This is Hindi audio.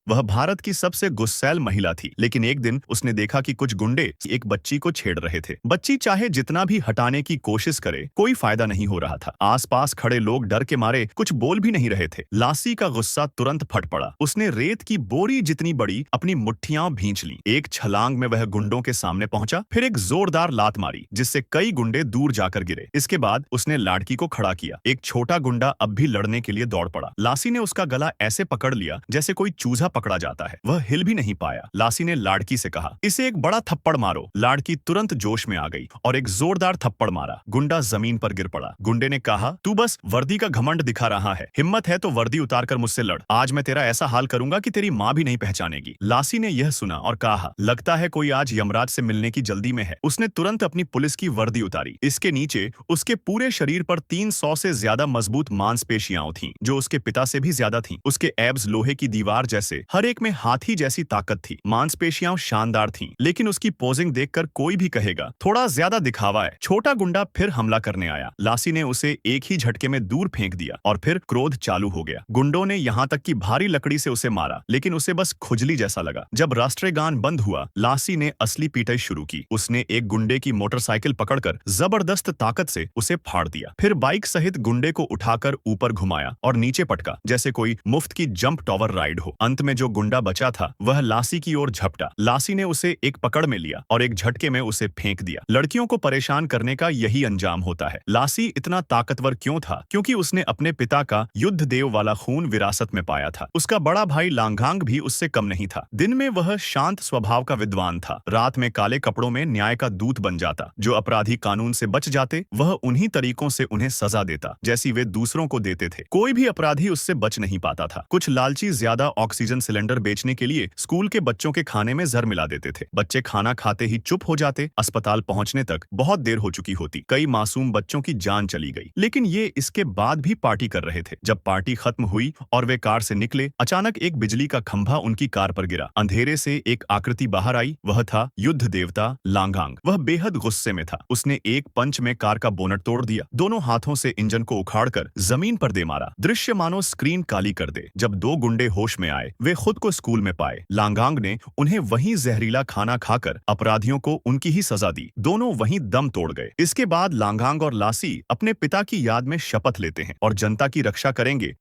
वह भारत की सबसे गुस्सैल महिला थी, लेकिन एक दिन उसने देखा कि कुछ गुंडे एक बच्ची को छेड़ रहे थे। बच्ची चाहे जितना भी हटाने की कोशिश करे, कोई फायदा नहीं हो रहा था। आसपास खड़े लोग डर के मारे कुछ बोल भी नहीं रहे थे। लासी का गुस्सा तुरंत फट पड़ा। उसने रेत की बोरी जितनी बड़ी अपनी मुट्ठियां भींच ली। एक छलांग में वह गुंडों के सामने पहुंचा, फिर एक जोरदार लात मारी जिससे कई गुंडे दूर जाकर गिरे। इसके बाद उसने लाड़की को खड़ा किया। एक छोटा गुंडा अब भी लड़ने के लिए दौड़ पड़ा। लासी ने उसका गला ऐसे पकड़ लिया जैसे कोई चूजा पकड़ा जाता है। वह हिल भी नहीं पाया। लासी ने लाड़की से कहा, इसे एक बड़ा थप्पड़ मारो। लाड़की तुरंत जोश में आ गई और एक जोरदार थप्पड़ मारा। गुंडा जमीन पर गिर पड़ा। गुंडे ने कहा, तू बस वर्दी का घमंड दिखा रहा है, हिम्मत है तो वर्दी उतार कर मुझसे लड़। आज मैं तेरा ऐसा हाल करूंगा कि तेरी माँ भी नहीं पहचानेगी। लासी ने यह सुना और कहा, लगता है कोई आज यमराज से मिलने की जल्दी में है। उसने तुरंत अपनी पुलिस की वर्दी उतारी। इसके नीचे उसके पूरे शरीर पर 300 से ज्यादा मजबूत मांसपेशियां थीं, जो उसके पिता से भी ज्यादा थीं। उसके एब्स लोहे की दीवार जैसे, हर एक में हाथी जैसी ताकत थी। मांसपेशियां शानदार थीं, लेकिन उसकी पोजिंग देखकर कोई भी कहेगा थोड़ा ज्यादा दिखावा है। छोटा गुंडा फिर हमला करने आया। लासी ने उसे एक ही झटके में दूर फेंक दिया और फिर क्रोध चालू हो गया। गुंडों ने यहाँ तक कि भारी लकड़ी से उसे मारा, लेकिन उसे बस खुजली जैसा लगा। जब राष्ट्रीय गान बंद हुआ, लासी ने असली पिटाई शुरू की। उसने एक गुंडे की मोटरसाइकिल पकड़कर जबरदस्त ताकत से उसे फाड़ दिया। फिर बाइक सहित गुंडे को उठाकर ऊपर घुमाया और नीचे पटका, जैसे कोई मुफ्त की जंप टॉवर राइड हो। अंत में जो गुंडा बचा था वह लासी की ओर झपटा। लासी ने उसे एक पकड़ में लिया और एक झटके में उसे फेंक दिया। लड़कियों को परेशान करने का यही अंजाम होता है। लासी इतना ताकतवर क्यों था? क्योंकि उसने अपने पिता का युद्ध देव वाला खून विरासत में पाया था। उसका बड़ा भाई लांगांग भी उससे कम नहीं था। दिन में वह शांत स्वभाव का विद्वान था, रात में काले कपड़ों में न्याय का दूत बन जाता। जो अपराधी कानून से बच जाते, वह उन्हीं तरीकों से उन्हें सजा देता जैसी वे दूसरों को देते थे। कोई भी अपराधी उससे बच नहीं पाता था। कुछ लालची ज्यादा ऑक्सीजन सिलेंडर बेचने के लिए स्कूल के बच्चों के खाने में जहर मिला देते थे। बच्चे खाना खाते ही चुप हो जाते। अस्पताल पहुंचने तक बहुत देर हो चुकी होती। कई मासूम बच्चों की जान चली गई, लेकिन ये इसके बाद भी पार्टी कर रहे थे। जब पार्टी खत्म हुई और वे कार से निकले, अचानक एक बिजली का खंभा उनकी कार पर गिरा। अंधेरे से एक आकृति बाहर आई। वह था युद्ध देवता लांगांग। वह बेहद गुस्से में था। उसने एक पंच में कार का बोनट तोड़ दिया। दोनों हाथों से इंजन को उखाड़कर जमीन पर दे मारा। दृश्य मानो स्क्रीन काली कर दे। जब दो गुंडे होश में आए, वे खुद को स्कूल में पाए। लांगांग ने उन्हें वहीं जहरीला खाना खाकर अपराधियों को उनकी ही सजा दी। दोनों वहीं दम तोड़ गए। इसके बाद लांगांग और लासी अपने पिता की याद में शपथ लेते हैं और जनता की रक्षा करेंगे।